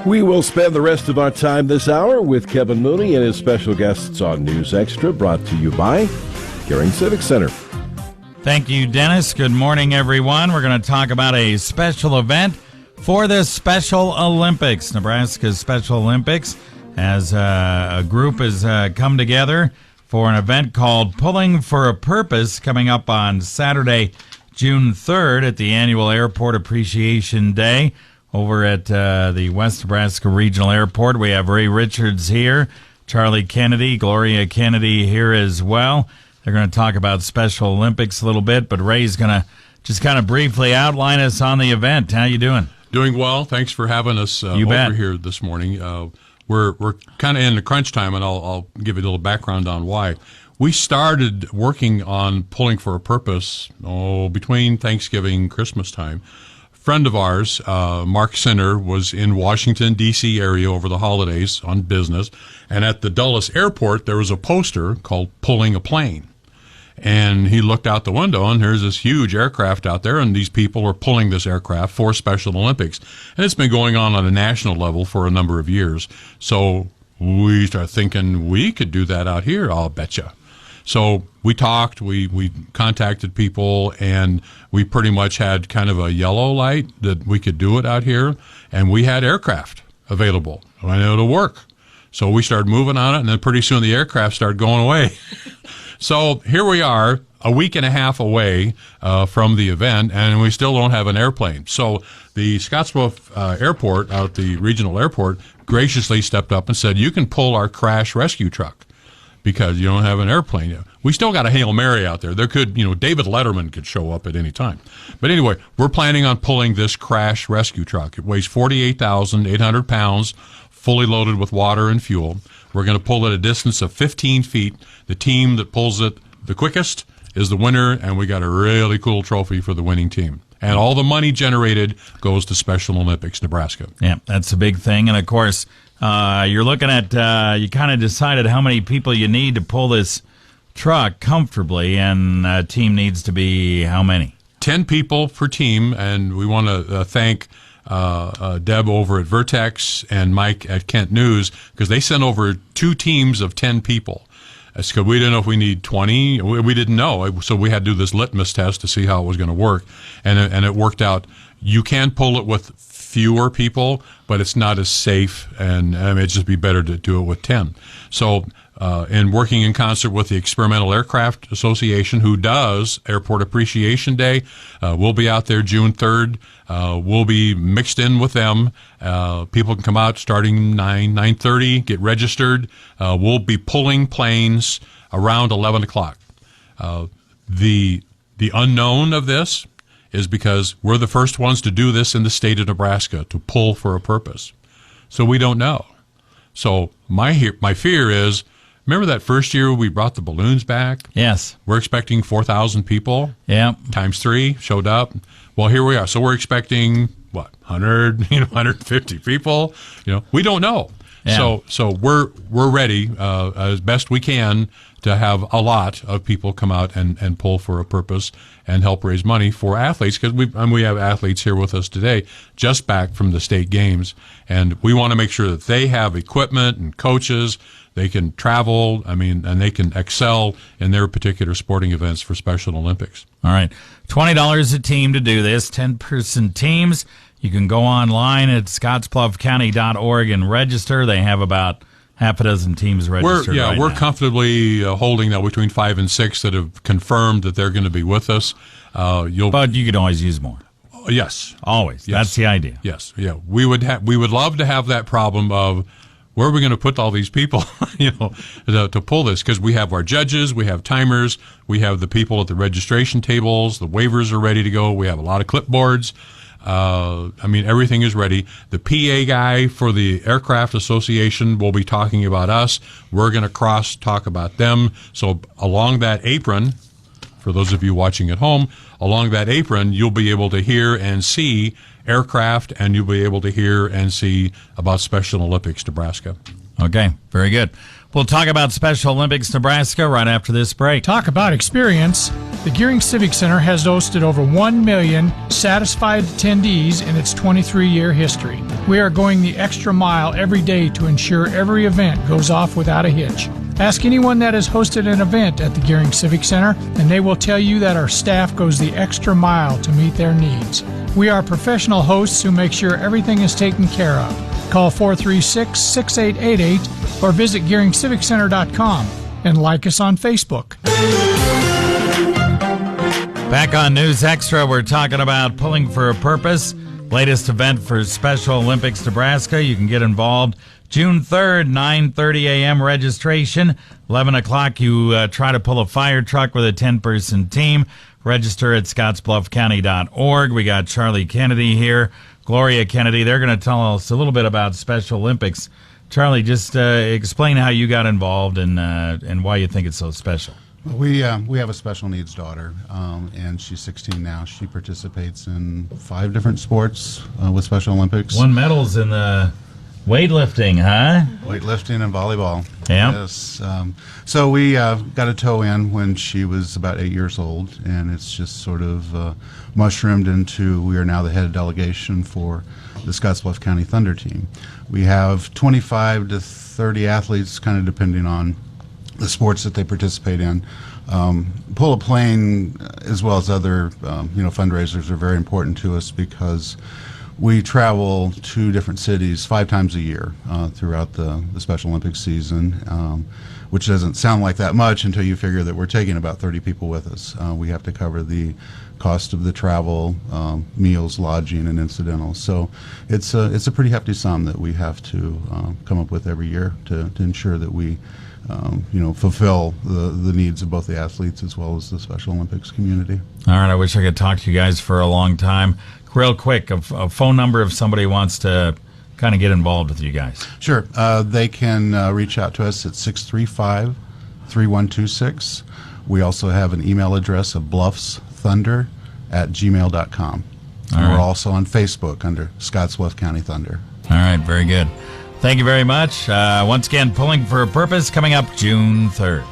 We will spend the rest of our time this hour with Kevin Mooney and his special guests on News Extra, brought to you by Caring Civic Center. Thank you, Dennis. Good morning, everyone. We're going to talk about a special event for the Special Olympics. Nebraska's Special Olympics, as a group has come together for an event called Pulling for a Purpose, coming up on Saturday, June 3rd at the annual Airport Appreciation Day over at the Western Nebraska Regional Airport. We have Ray Richards here, Charlie Kennedy, Gloria Kennedy here as well. They're going to talk about Special Olympics a little bit, but Ray's going to just kind of briefly outline us on the event. How you doing? Doing well. Thanks for having us over here this morning. We're kind of in the crunch time, and I'll give you a little background on why. We started working on Pulling for a Purpose between Thanksgiving and Christmas time. Friend of ours, Mark Sinner, was in Washington, D.C. area over the holidays on business, and at the Dulles Airport there was a poster called Pulling a Plane. And he looked out the window, and there's this huge aircraft out there, and these people are pulling this aircraft for Special Olympics. And it's been going on a national level for a number of years. So we started thinking we could do that out here, I'll betcha. So we talked, we contacted people, and we pretty much had kind of a yellow light that we could do it out here, and we had aircraft available. I know it'll work. So we started moving on it, and then pretty soon the aircraft started going away. So here we are, a week and a half away from the event, and we still don't have an airplane. So the Scottsbluff Airport, out at the regional airport, graciously stepped up and said, you can pull our crash rescue truck, because you don't have an airplane yet. We still got a Hail Mary out there. There could, David Letterman could show up at any time. But anyway, we're planning on pulling this crash rescue truck. It weighs 48,800 pounds, fully loaded with water and fuel. We're going to pull it a distance of 15 feet. The team that pulls it the quickest is the winner, and we got a really cool trophy for the winning team. And all the money generated goes to Special Olympics Nebraska. Yeah, that's a big thing. And, of course, you're looking at, you kind of decided how many people you need to pull this truck comfortably, and a team needs to be how many? 10 people per team, and we want to thank Deb over at Vertex and Mike at KNEB News, because they sent over 2 teams of 10 people. That's because we didn't know if we need 20. We didn't know, so we had to do this litmus test to see how it was going to work, and it worked out. You can pull it with fewer people, but it's not as safe, and it'd just be better to do it with 10. So in working in concert with the Experimental Aircraft Association, who does Airport Appreciation Day, we'll be out there June 3rd. We'll be mixed in with them. People can come out starting 9:30, get registered. We'll be pulling planes around 11 o'clock. The unknown of this is because we're the first ones to do this in the state of Nebraska, to pull for a purpose. So we don't know. So my fear is, remember that first year we brought the balloons back? Yes. We're expecting 4,000 people. Yeah. Times 3 showed up. Well, here we are. So we're expecting, 150 people? We don't know. Yeah. So we're ready as best we can to have a lot of people come out and pull for a purpose and help raise money for athletes, because we have athletes here with us today just back from the state games, and we want to make sure that they have equipment and coaches. They can travel, and they can excel in their particular sporting events for Special Olympics. All right. $20 a team to do this, 10-person teams. You can go online at scottsbluffcounty.org and register. They have about half a dozen teams registered. We're comfortably holding now between 5 and 6 that have confirmed that they're going to be with us. But you can always use more. Yes. Always. Yes. That's the idea. Yes. Yeah. We would love to have that problem of, where are we going to put all these people, to pull this? Because we have our judges, we have timers, we have the people at the registration tables, the waivers are ready to go, we have a lot of clipboards. Everything is ready. The PA guy for the Aircraft Association will be talking about us. We're going to talk about them. So along that apron, for those of you watching at home, along that apron, you'll be able to hear and see aircraft, and you'll be able to hear and see about Special Olympics Nebraska. Okay, very good. We'll talk about Special Olympics Nebraska right after this break. Talk about experience. The Gearing Civic Center has hosted over 1 million satisfied attendees in its 23-year history. We are going the extra mile every day to ensure every event goes off without a hitch. Ask anyone that has hosted an event at the Gearing Civic Center, and they will tell you that our staff goes the extra mile to meet their needs. We are professional hosts who make sure everything is taken care of. Call 436-6888 or visit GearingCivicCenter.com and like us on Facebook. Back on News Extra, we're talking about Pulling for a Purpose, latest event for Special Olympics Nebraska. You can get involved June 3rd, 9:30 a.m. registration. 11 o'clock, you try to pull a fire truck with a 10-person team. Register at scottsbluffcounty.org. We got Charlie Kennedy here, Gloria Kennedy. They're going to tell us a little bit about Special Olympics. Charlie, just explain how you got involved and why you think it's so special. We have a special needs daughter, and she's 16 now. She participates in 5 different sports with Special Olympics. Won medals in the weightlifting, huh? Weightlifting and volleyball. Yeah. Yes. So we got a toe in when she was about 8 years old, and it's just sort of mushroomed into we are now the head delegation for the Scottsbluff County Thunder team. We have 25 to 30 athletes, kind of depending on the sports that they participate in. Pull a plane as well as other fundraisers are very important to us because we travel to different cities 5 times a year throughout the Special Olympics season, which doesn't sound like that much until you figure that we're taking about 30 people with us. We have to cover the cost of the travel, meals, lodging, and incidentals. So it's a pretty hefty sum that we have to come up with every year to ensure that we fulfill the needs of both the athletes as well as the Special Olympics community. All right, I wish I could talk to you guys for a long time. Real quick, a phone number if somebody wants to kind of get involved with you guys. Sure. They can reach out to us at 635-3126. We also have an email address of bluffsthunder@gmail.com. And we're also on Facebook under Scottsbluff County Thunder. All right, very good. Thank you very much. Once again, Pulling for a Purpose coming up June 3rd.